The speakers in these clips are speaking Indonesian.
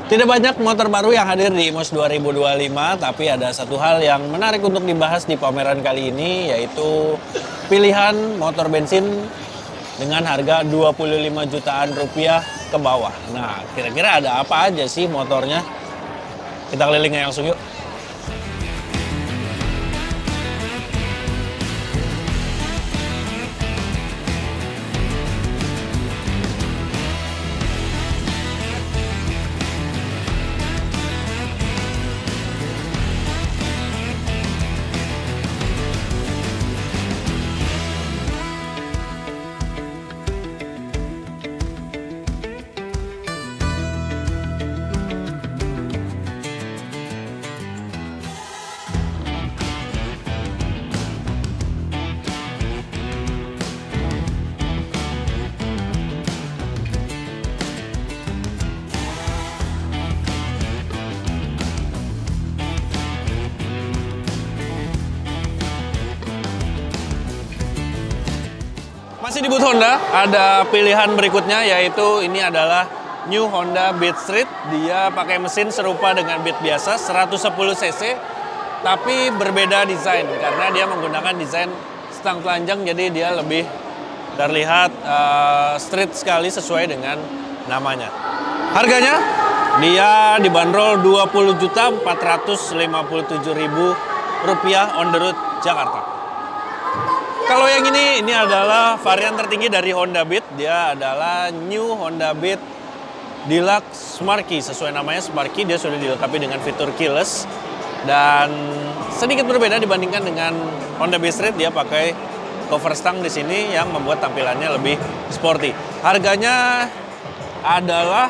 Tidak banyak motor baru yang hadir di IMOS 2025, tapi ada satu hal yang menarik untuk dibahas di pameran kali ini, yaitu pilihan motor bensin dengan harga 25 jutaan rupiah ke bawah. Nah, kira-kira ada apa aja sih motornya? Kita keliling langsung yuk. Masih di booth Honda, ada pilihan berikutnya, yaitu ini adalah New Honda Beat Street. Dia pakai mesin serupa dengan Beat biasa, 110 cc, tapi berbeda desain karena dia menggunakan desain stang telanjang, jadi dia lebih terlihat street sekali sesuai dengan namanya. Harganya dia dibanderol Rp20.457.000 on the road Jakarta. Kalau yang ini adalah varian tertinggi dari Honda Beat. Dia adalah New Honda Beat Deluxe Smarky. Sesuai namanya Smarky, dia sudah dilengkapi dengan fitur keyless. Dan sedikit berbeda dibandingkan dengan Honda Beat Street. Dia pakai cover stang di sini yang membuat tampilannya lebih sporty. Harganya adalah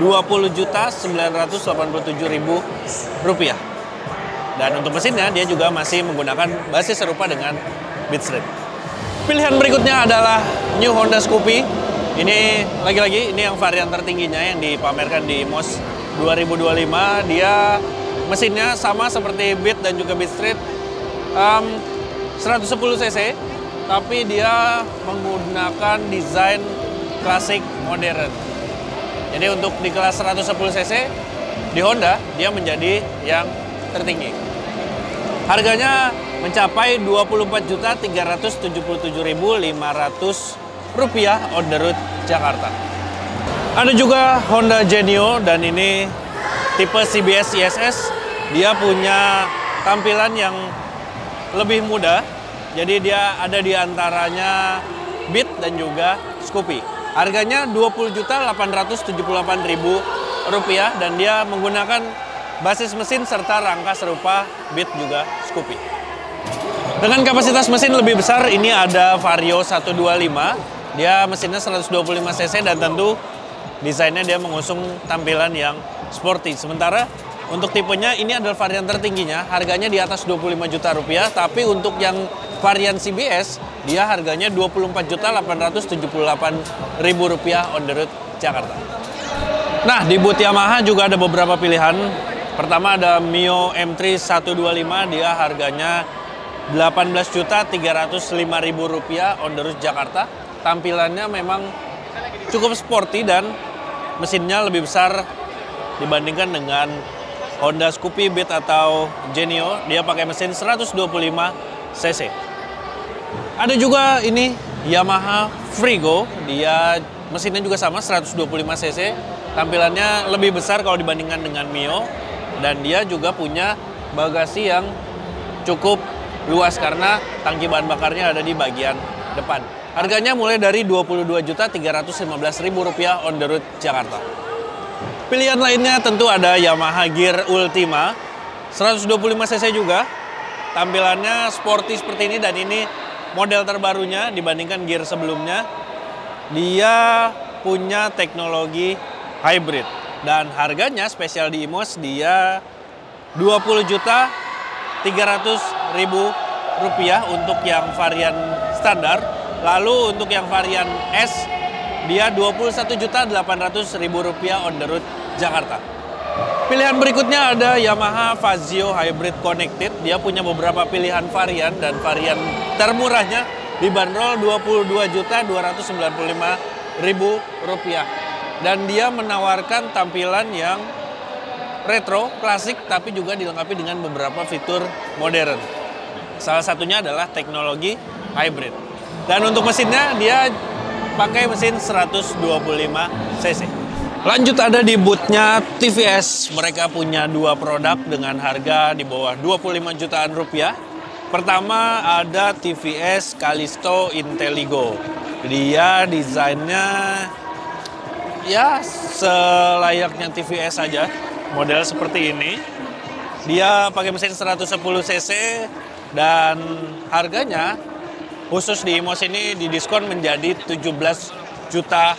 Rp20.987.000. Dan untuk mesinnya dia juga masih menggunakan basis serupa dengan Beat Street. Pilihan berikutnya adalah New Honda Scoopy. Ini lagi-lagi ini yang varian tertingginya yang dipamerkan di IMOS 2025. Dia mesinnya sama seperti Beat dan juga Beat Street, 110 cc, tapi dia menggunakan desain klasik modern. Jadi untuk di kelas 110 cc di Honda dia menjadi yang tertinggi. Harganya mencapai Rp24.377.500 on the road Jakarta. Ada juga Honda Genio, dan ini tipe CBS ISS. Dia punya tampilan yang lebih muda, jadi dia ada di antaranya Beat dan juga Scoopy. Harganya Rp20.878.000 dan dia menggunakan basis mesin serta rangka serupa Beat juga Scoopy. Dengan kapasitas mesin lebih besar, ini ada Vario 125. Dia mesinnya 125 cc dan tentu desainnya dia mengusung tampilan yang sporty. Sementara untuk tipenya ini adalah varian tertingginya, harganya di atas 25 juta rupiah, tapi untuk yang varian CBS dia harganya Rp24.878.000 on the road Jakarta. Nah, di booth Yamaha juga ada beberapa pilihan. Pertama ada Mio M3 125, dia harganya Rp18.305.000 on the road Jakarta. Tampilannya memang cukup sporty dan mesinnya lebih besar dibandingkan dengan Honda Scoopy, Beat atau Genio. Dia pakai mesin 125 cc. Ada juga ini Yamaha Frigo, dia mesinnya juga sama 125 cc. Tampilannya lebih besar kalau dibandingkan dengan Mio, dan dia juga punya bagasi yang cukup luas karena tangki bahan bakarnya ada di bagian depan. Harganya mulai dari Rp22.315.000 on the road Jakarta. Pilihan lainnya tentu ada Yamaha Gear Ultima 125 cc juga. Tampilannya sporty seperti ini, dan ini model terbarunya dibandingkan Gear sebelumnya. Dia punya teknologi hybrid dan harganya spesial di IMOS dia Rp20.300.000 untuk yang varian standar. Lalu untuk yang varian S dia Rp21.800.000 on the road Jakarta. Pilihan berikutnya ada Yamaha Fazio Hybrid Connected. Dia punya beberapa pilihan varian, dan varian termurahnya dibanderol Rp22.295.000. Dan dia menawarkan tampilan yang retro, klasik, tapi juga dilengkapi dengan beberapa fitur modern. Salah satunya adalah teknologi hybrid. Dan untuk mesinnya, dia pakai mesin 125 cc. Lanjut ada di bootnya TVS. Mereka punya dua produk dengan harga di bawah 25 jutaan rupiah. Pertama ada TVS Callisto Intelligo. Dia desainnya ya selayaknya TVS saja, model seperti ini. Dia pakai mesin 110 cc dan harganya khusus di IMOS ini didiskon menjadi 17 juta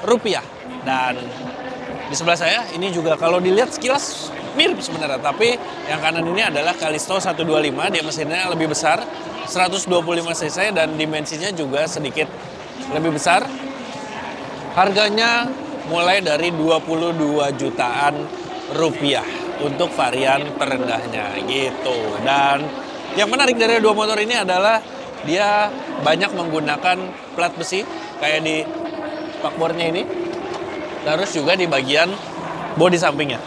rupiah. Dan di sebelah saya ini juga kalau dilihat sekilas mirip sebenarnya, tapi yang kanan ini adalah Callisto 125. Dia mesinnya lebih besar, 125 cc dan dimensinya juga sedikit lebih besar. Harganya mulai dari 22 jutaan rupiah untuk varian terendahnya gitu. Dan yang menarik dari dua motor ini adalah dia banyak menggunakan plat besi kayak di spakbornya ini, terus juga di bagian bodi sampingnya.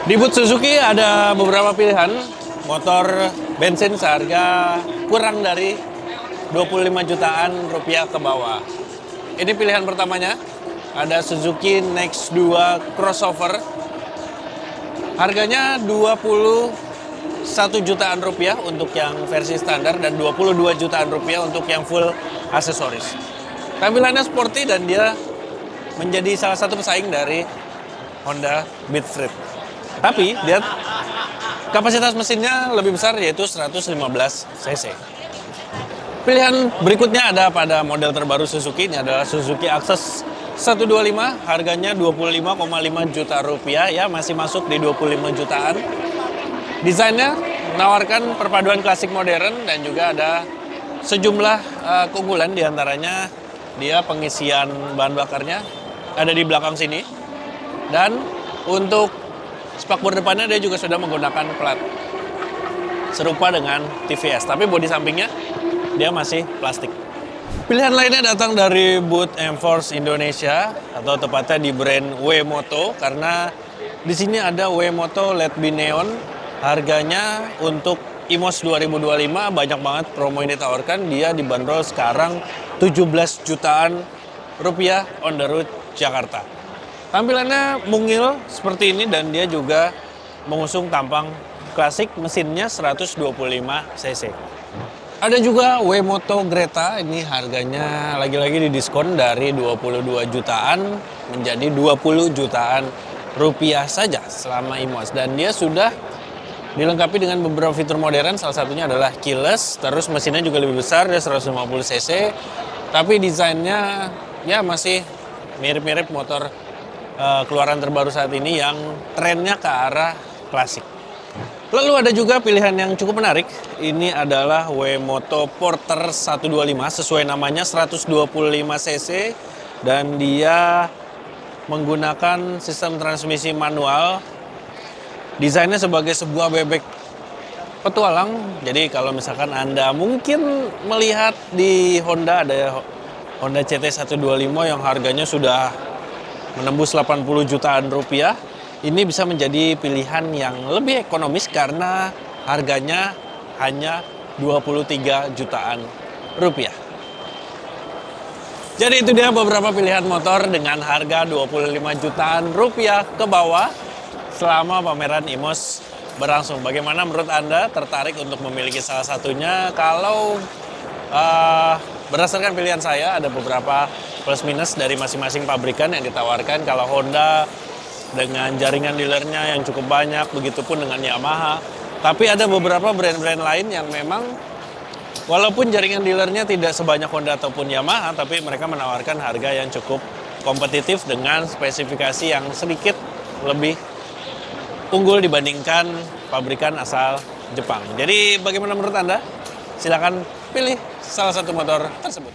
Di boot Suzuki ada beberapa pilihan motor bensin seharga kurang dari 25 jutaan rupiah ke bawah. Ini pilihan pertamanya, ada Suzuki Next 2 crossover. Harganya 21 jutaan rupiah untuk yang versi standar dan 22 jutaan rupiah untuk yang full aksesoris. Tampilannya sporty dan dia menjadi salah satu pesaing dari Honda Beat Street. Tapi dia kapasitas mesinnya lebih besar, yaitu 115 cc. Pilihan berikutnya ada pada model terbaru Suzuki. Ini adalah Suzuki Access 125. Harganya 25,5 juta rupiah, ya masih masuk di 25 jutaan. Desainnya menawarkan perpaduan klasik modern dan juga ada sejumlah keunggulan, diantaranya dia pengisian bahan bakarnya ada di belakang sini. Dan untuk spakbor depannya dia juga sudah menggunakan plat serupa dengan TVS, tapi bodi sampingnya dia masih plastik. Pilihan lainnya datang dari boot M-Force Indonesia atau tepatnya di brand W-Moto, karena di sini ada W-Moto LED Be Neon. Harganya untuk IMOS 2025 banyak banget promo yang ditawarkan. Dia dibanderol sekarang 17 jutaan rupiah on the road Jakarta. Tampilannya mungil seperti ini dan dia juga mengusung tampang klasik, mesinnya 125 cc. Ada juga W-Moto Greta, ini harganya lagi-lagi didiskon dari 22 jutaan menjadi 20 jutaan rupiah saja selama IMOS. Dan dia sudah dilengkapi dengan beberapa fitur modern, salah satunya adalah keyless, terus mesinnya juga lebih besar, dia 150 cc. Tapi desainnya ya masih mirip-mirip motor keluaran terbaru saat ini yang trennya ke arah klasik. Lalu ada juga pilihan yang cukup menarik. Ini adalah W-Moto Porter 125, sesuai namanya 125 cc dan dia menggunakan sistem transmisi manual. Desainnya sebagai sebuah bebek petualang. Jadi kalau misalkan Anda mungkin melihat di Honda, ada Honda CT125 yang harganya sudah menembus 80 jutaan rupiah. Ini bisa menjadi pilihan yang lebih ekonomis karena harganya hanya 23 jutaan rupiah. Jadi itu dia beberapa pilihan motor dengan harga 25 jutaan rupiah ke bawah selama pameran IMOS berlangsung. Bagaimana menurut Anda, tertarik untuk memiliki salah satunya? Kalau berdasarkan pilihan saya, ada beberapa plus minus dari masing-masing pabrikan yang ditawarkan. Kalau Honda dengan jaringan dealernya yang cukup banyak, begitupun dengan Yamaha. Tapi ada beberapa brand-brand lain yang memang walaupun jaringan dealernya tidak sebanyak Honda ataupun Yamaha, tapi mereka menawarkan harga yang cukup kompetitif dengan spesifikasi yang sedikit lebih unggul dibandingkan pabrikan asal Jepang. Jadi bagaimana menurut Anda? Silakan pilih salah satu motor tersebut.